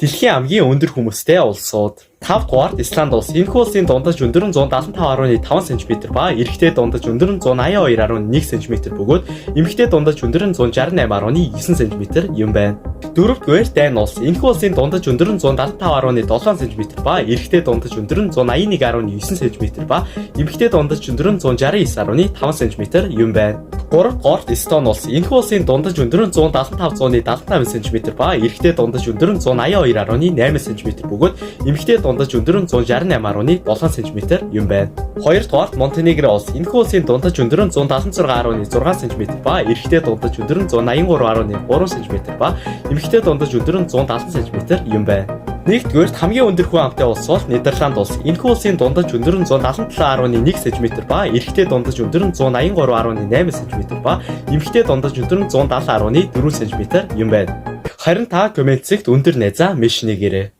Дэлхийн хамгийн өндөр хүмүүстэй улсууд. 5 дугаарт Исланд улс. Энэхүү улсын дундаж өндөр нь 175.5 см ба эрэгтэй дундаж өндөр нь 182.1 см бөгөөд эмэгтэй дундаж өндөр нь 168.9 см юм байна. Дөрөвдүгээр Дани улс. Энэхүү улсын дундаж өндөр нь 175.7 см ба эрэгтэй дундаж өндөр нь 181.9 см ба эмэгтэй дундаж өндөр нь 169.5 см юм байна. Гуравдугаарт Эстон улс. Энэхүү улсын дундаж өндөр нь 175.78 см ба эрэгтэй дундаж өндөр нь 182.8 см бөгөөд эмэгтэй дундаж өндөр нь 168.7 см юм байна. Хоёрдугаарт Монтенегро улс. Энэхүү улсын дундаж өндөр нь 176.6 см ба эрэгтэй дундаж өндөр нь 183.3 см ба эмэгтэй дундаж өндөр нь 170 см юм байна. Нэгдүгээрт хамгийн өндөр хүн амтай улс бол Нидерланд улс. Энэхүү улсын дундаж өндөр нь 177.1 см ба эрэгтэй дундаж өндөр нь 183.8 см ба эмэгтэй дундаж өндөр нь 170.4 см юм байна. Харин та коммент зэгт өндөр найзаа мэш нэгээрэй.